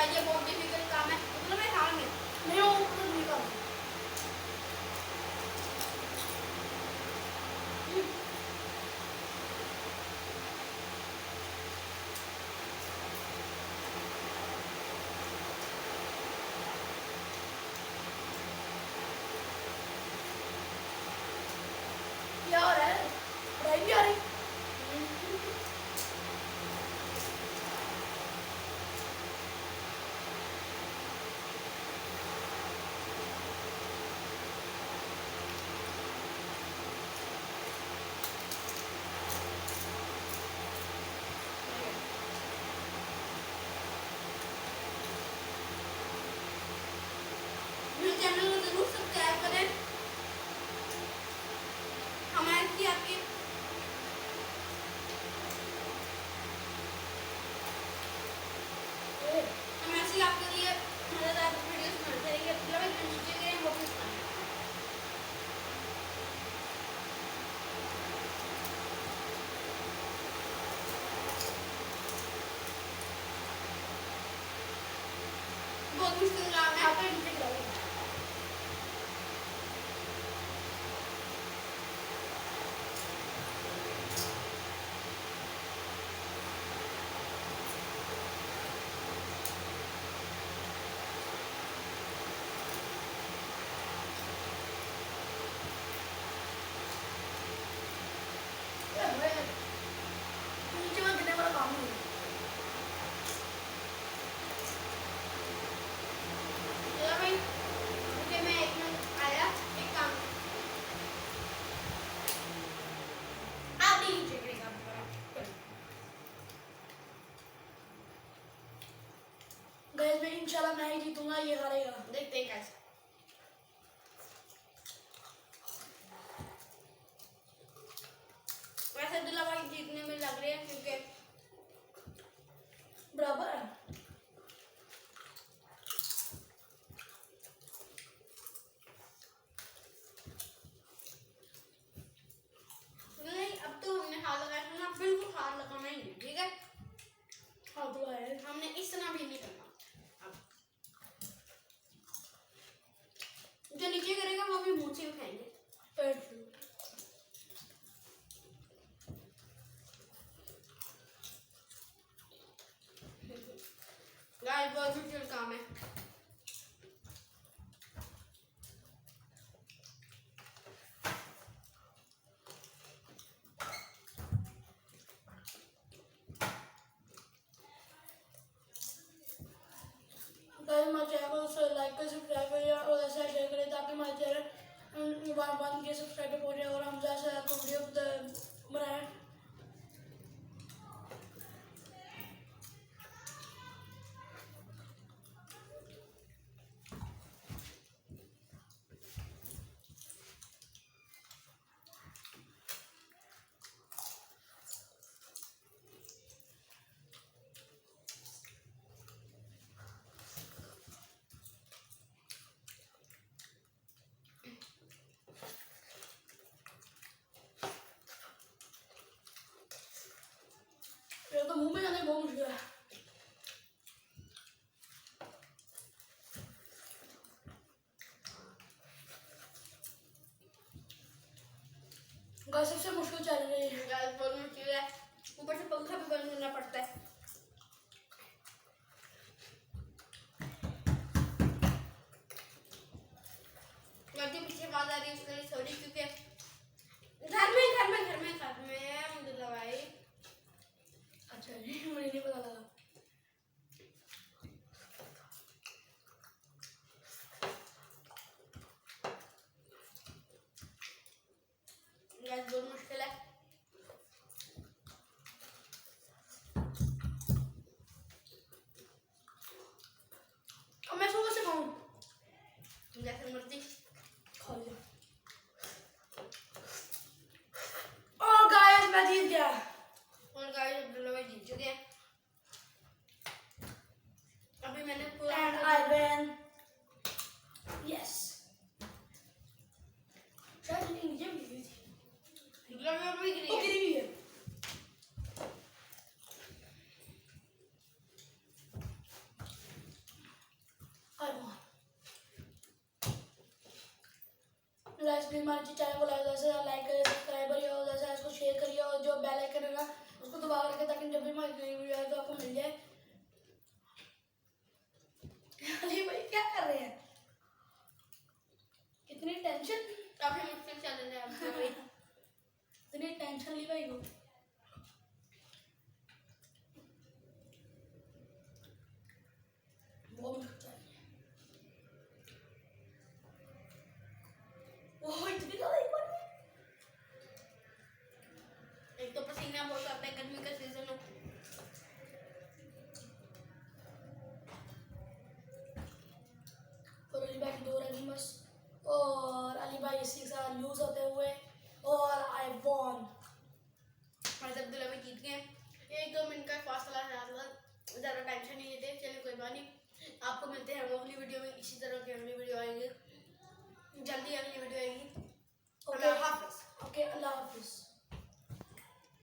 Guys ये बहुत difficult काम है, मतलब मैं हार नहीं वो नहीं काम क्या हो रहा है? पढ़ाई भी आ रही मेरे चैनल को जरूर सब्सक्राइब करें। हमारे की आपकी हम ऐसे ही आपके लिए मजेदार वीडियोस बनाते रहेंगे। मतलब नीचे के वो भी बहुत मुश्किल काम है, आपको नीचे गिराओगे। नीचे में गिरने वाला काम नहीं है। चलो भाई ओके मैं एक मिनट आया एक काम आप नहीं नीचे गिरेगा गाइस मैं इंशाल्लाह मैं ही जीतूंगा, ये हारेगा। देखते हैं कैसे। वैसे अब्दुल्ला भाई जीतने में लग रहे हैं क्योंकि बराबर है। नहीं अब तो हमने हार लगाया था ना, बिल्कुल हार लगाना ही नहीं, ठीक है। हाँ तो है, हमने इस तरह भी नहीं करना। अब जो नीचे करेगा वो भी मुंह से उठाएंगे। गाइस बहुत मुश्किल काम है। गाइस हमारे चैनल को लाइक कर सब्सक्राइब करिए और ऐसा शेयर करें ताकि हमारे चैनल 1 के सब्सक्राइबर पहुंचे और हम ज़्यादा से ज़्यादा वीडियो बनाएं। ये तो मुंह में जाने बहुत मुश्किल है। गाइस सबसे मुश्किल चैलेंज है ये। गाइस बहुत मुश्किल है, ऊपर से पंखा भी बंद करना पड़ता है। गलती पीछे आवाज आ रही है उसके लिए सॉरी, क्योंकि घर में दवाई। अच्छा जी मुझे नहीं पता लगा। गाइस बहुत मुश्किल है। अब मैं सुबह से खाऊं जैसे मर्जी खा लिया। और गाइस मैं जीत गया। और गाइस अब्दुल्ला भाई जीत चुके हैं। अभी मैंने पूरा एंड आई विन। यस शायद नीचे भी गिरी थी। अब्दुल्ला भाई भी गिरी है। लाइक भी हमारे चैनल को लाइक करिए, सब्सक्राइब करिए और जैसे इसको शेयर करिए और जो बेल आइकन है ना उसको दबा करके, ताकि जब भी हमारी नई वीडियो आए तो आपको मिल जाए। अली भाई क्या कर रहे हैं, इतनी टेंशन, काफी मुश्किल चल रहा है भाई। इतनी टेंशन ली भाई को। वो इतनी ज्यादा एक बार में। एक तो पसीना बहुत आता है, गर्मी का सीजन है। और अली भाई की 2 रन बस, और अली भाई इसी के साथ लूज होते हुए, और आई वॉन। हमारे अब्दुल्ला भी जीत गए। 1-2 मिनट का फासला है, ज़्यादा टेंशन नहीं लेते। चलिए कोई बात नहीं, आपको मिलते हैं अगली वीडियो में। इसी तरह की अगली वीडियो आएंगे, जल्दी अगली वीडियो आएगी। ओके, अल्लाह हाफिज़।